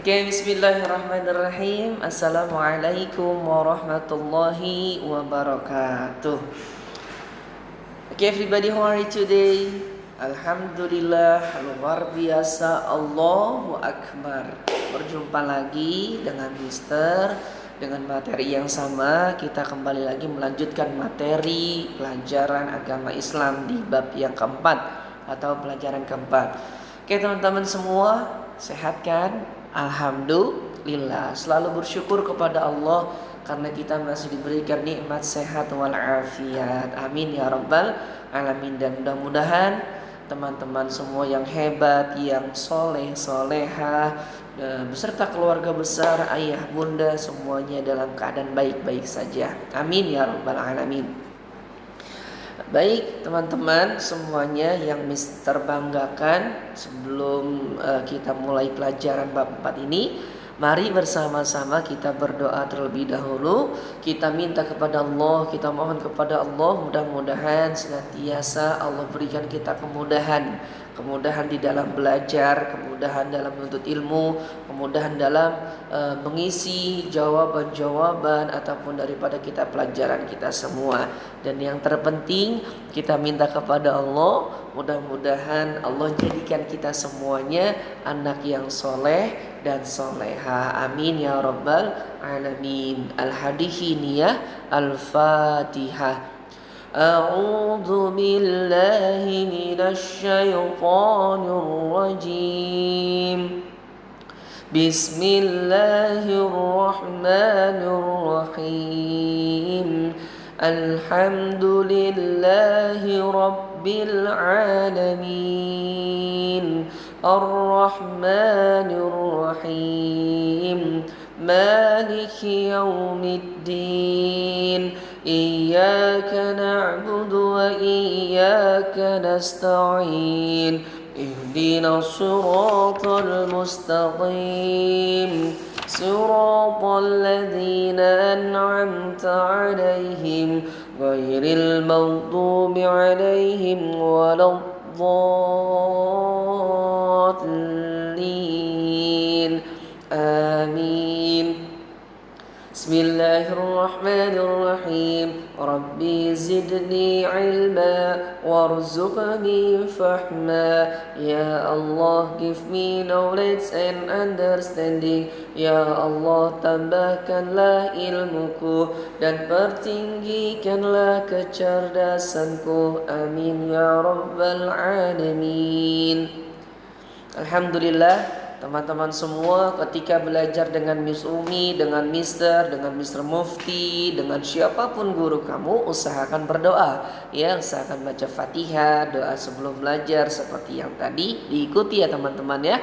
Oke, bismillahirrahmanirrahim. Assalamualaikum warahmatullahi wabarakatuh. Okay, everybody, how are you today? Alhamdulillah, luar biasa, Allahu Akbar. Berjumpa lagi dengan Mister, dengan materi yang sama. Kita kembali lagi melanjutkan materi pelajaran agama Islam di bab yang keempat atau pelajaran keempat. Oke, teman-teman semua, sehat kan? Alhamdulillah, selalu bersyukur kepada Allah karena kita masih diberikan nikmat sehat walafiat. Amin ya rabbal alamin. Dan mudah-mudahan teman-teman semua yang hebat, yang soleh soleha, beserta keluarga besar, ayah bunda, semuanya dalam keadaan baik-baik saja. Amin ya rabbal alamin. Baik teman-teman semuanya yang Mister banggakan, sebelum kita mulai pelajaran bab 4 ini, mari bersama-sama kita berdoa terlebih dahulu. Kita minta kepada Allah, kita mohon kepada Allah, mudah-mudahan senantiasa Allah berikan kita kemudahan di dalam belajar, kemudahan dalam menuntut ilmu, kemudahan dalam mengisi jawaban-jawaban ataupun daripada kita pelajaran kita semua. Dan yang terpenting kita minta kepada Allah, mudah-mudahan Allah jadikan kita semuanya anak yang soleh dan soleha. Amin ya rabbal alamin. Al-Hadihiniyah Al-Fatihah. A'udzu billahi minasy syaithanir rajim. Bismillahirrahmanirrahim. Alhamdulillahi rabbil alamin. Ar-Rahmanir Rahim. Maliki yaumiddin. Iyyaka na'budu wa iyyaka nasta'in. Ihdinas siratal mustaqim. Siratal ladzina an'amta 'alaihim ghairil maghdubi 'alaihim waladdallin. Amin. Bismillahirrahmanirrahim. Rabbi zidni ilma warzuqni fahma. Ya Allah, give me knowledge and understanding. Ya Allah, tambahkanlah ilmuku dan pertinggikanlah kecerdasanku. Amin ya rabbal alamin. Alhamdulillah. Teman-teman semua, ketika belajar dengan Miss Umi, dengan Mister Mufti, dengan siapapun guru kamu, usahakan berdoa. Ya, usahakan baca Fatihah, doa sebelum belajar seperti yang tadi, diikuti ya teman-teman ya.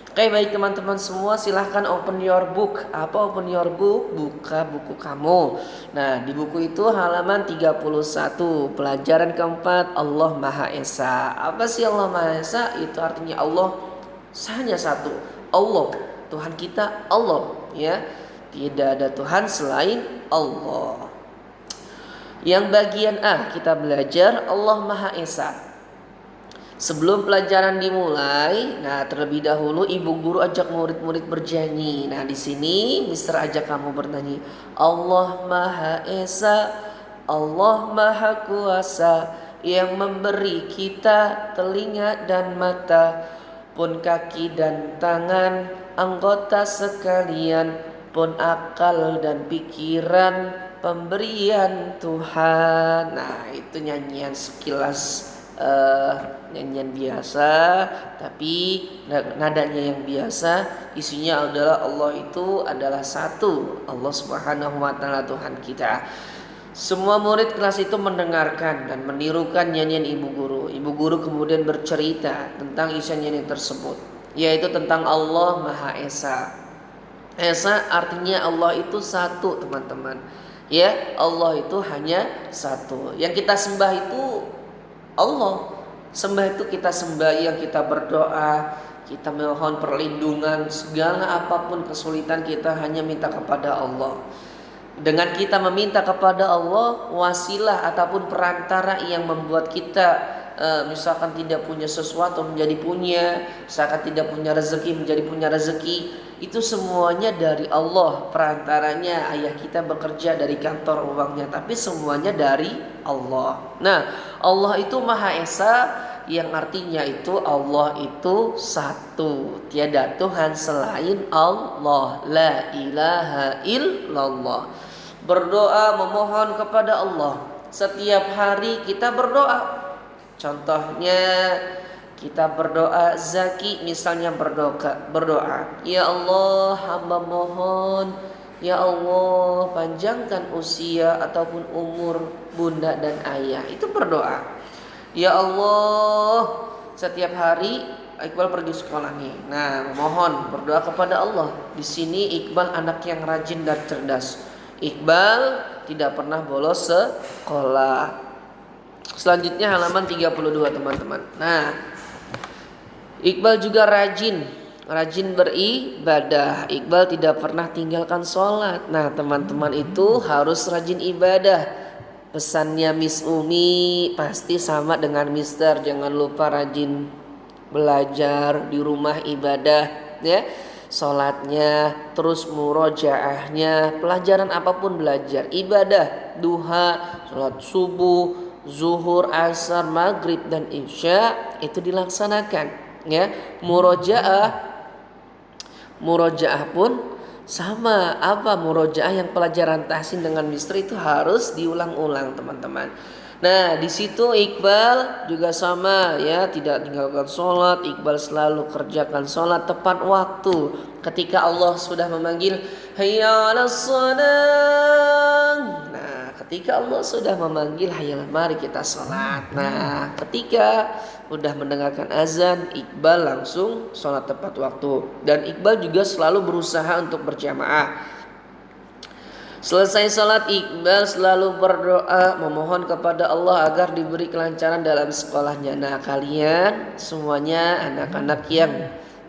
Oke, baik teman-teman semua, silahkan open your book. Apa open your book? Buka buku kamu. Nah, di buku itu halaman 31, pelajaran keempat, Allah Maha Esa. Apa sih Allah Maha Esa? Itu artinya Allah hanya satu, Allah, Tuhan kita Allah, ya. Tidak ada Tuhan selain Allah. Yang bagian A kita belajar Allah Maha Esa. Sebelum pelajaran dimulai, nah terlebih dahulu ibu guru ajak murid-murid bernyanyi. Nah di sini Mister ajak kamu bernyanyi. Allah Maha Esa, Allah Maha Kuasa, yang memberi kita telinga dan mata, pun kaki dan tangan, anggota sekalian, pun akal dan pikiran, pemberian Tuhan. Nah itu nyanyian sekilas, nyanyian biasa, tapi nadanya yang biasa. Isinya adalah Allah itu adalah satu, Allah Subhanahu wa Ta'ala Tuhan kita. Semua murid kelas itu mendengarkan dan menirukan nyanyian ibu guru. Ibu guru kemudian bercerita tentang isi nyanyian tersebut, yaitu tentang Allah Maha Esa. Esa artinya Allah itu satu, teman-teman. Ya, Allah itu hanya satu. Yang kita sembah itu Allah. Sembah itu kita sembah, yang kita berdoa, kita mohon perlindungan, segala apapun kesulitan kita hanya minta kepada Allah. Dengan kita meminta kepada Allah, wasilah ataupun perantara yang membuat kita misalkan tidak punya sesuatu menjadi punya, misalkan tidak punya rezeki menjadi punya rezeki, itu semuanya dari Allah. Perantaranya ayah kita bekerja dari kantor uangnya, tapi semuanya dari Allah. Nah, Allah itu Maha Esa, yang artinya itu Allah itu satu, tiada Tuhan selain Allah, la ilaha illallah. Berdoa memohon kepada Allah. Setiap hari kita berdoa. Contohnya kita berdoa zaki, misalnya berdoa, ya Allah hamba mohon, ya Allah panjangkan usia ataupun umur bunda dan ayah. Itu berdoa. Ya Allah, setiap hari Iqbal pergi sekolah nih. Nah, mohon berdoa kepada Allah. Di sini Iqbal anak yang rajin dan cerdas. Iqbal tidak pernah bolos sekolah. Selanjutnya halaman 32 teman-teman. Nah, Iqbal juga rajin beribadah. Iqbal tidak pernah tinggalkan sholat. Nah, teman-teman itu harus rajin ibadah. Pesannya Miss Umi pasti sama dengan Mister. Jangan lupa rajin belajar di rumah, ibadah ya. Sholatnya, terus murojaahnya, pelajaran apapun belajar. Ibadah, duha, sholat subuh, zuhur, asar, maghrib dan isya itu dilaksanakan ya. Murojaah pun sama. Apa murojaah? Yang pelajaran tahsin dengan misteri itu harus diulang-ulang teman-teman. Nah, di situ Iqbal juga sama ya, tidak tinggalkan sholat. Iqbal selalu kerjakan sholat tepat waktu. Ketika Allah sudah memanggil hayya 'alas shalah. Nah, ketika Allah sudah memanggil hayya, mari kita sholat. Nah, ketika udah mendengarkan azan, Iqbal langsung sholat tepat waktu. Dan Iqbal juga selalu berusaha untuk berjamaah. Selesai sholat, Iqbal selalu berdoa memohon kepada Allah agar diberi kelancaran dalam sekolahnya. Nah, kalian semuanya anak-anak yang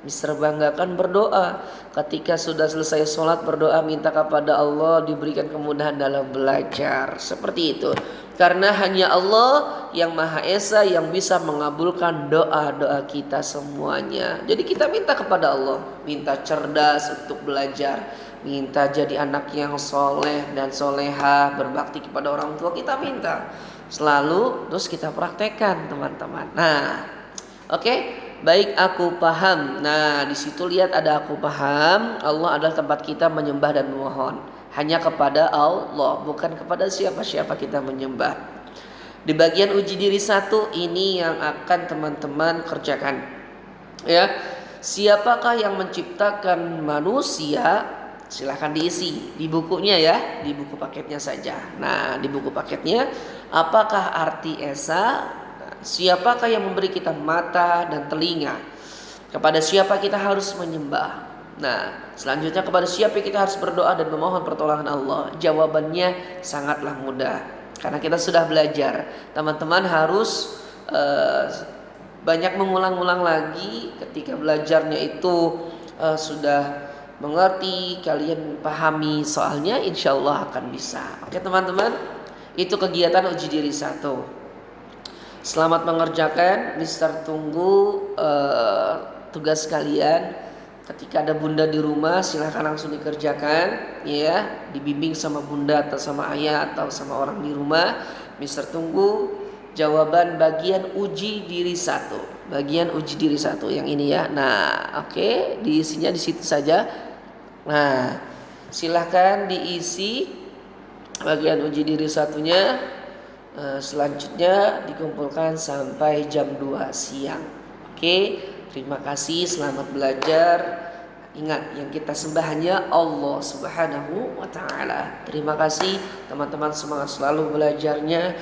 Mister banggakan berdoa. Ketika sudah selesai sholat berdoa minta kepada Allah diberikan kemudahan dalam belajar. Seperti itu. Karena hanya Allah yang Maha Esa yang bisa mengabulkan doa-doa kita semuanya. Jadi kita minta kepada Allah, minta cerdas untuk belajar, minta jadi anak yang soleh dan soleha, berbakti kepada orang tua, kita minta selalu, terus kita praktekkan teman-teman. Nah, oke, baik, aku paham. Nah, di situ lihat ada aku paham. Allah adalah tempat kita menyembah dan memohon. Hanya kepada Allah, bukan kepada siapa-siapa kita menyembah. Di bagian uji diri 1 ini yang akan teman-teman kerjakan. Ya, siapakah yang menciptakan manusia? Silahkan diisi di bukunya ya, di buku paketnya saja. Nah, di buku paketnya apakah arti esa? Siapakah yang memberi kita mata dan telinga? Kepada siapa kita harus menyembah? Nah, selanjutnya kepada siapa kita harus berdoa dan memohon pertolongan Allah? Jawabannya sangatlah mudah. Karena kita sudah belajar. Teman-teman harus banyak mengulang-ulang lagi. Ketika belajarnya itu sudah mengerti, kalian pahami soalnya, insya Allah akan bisa. Oke teman-teman, itu kegiatan uji diri 1. Selamat mengerjakan. Mister tunggu tugas kalian. Ketika ada bunda di rumah silahkan langsung dikerjakan ya, dibimbing sama bunda atau sama ayah atau sama orang di rumah. Mister tunggu jawaban bagian uji diri 1. Bagian uji diri 1 yang ini ya. Nah, oke, diisinya di situ saja. Nah, silahkan diisi bagian uji diri 1-nya. Selanjutnya dikumpulkan sampai jam 2 siang. Oke, terima kasih, selamat belajar. Ingat, yang kita sembah hanya Allah Subhanahu wa ta'ala. Terima kasih teman-teman, semangat selalu belajarnya.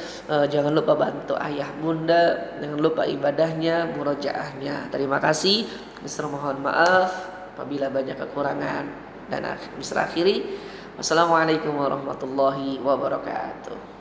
Jangan lupa bantu ayah bunda, jangan lupa ibadahnya, murojaahnya. Terima kasih. Mister mohon maaf apabila banyak kekurangan. Dan Mister akhiri, wassalamualaikum warahmatullahi wabarakatuh.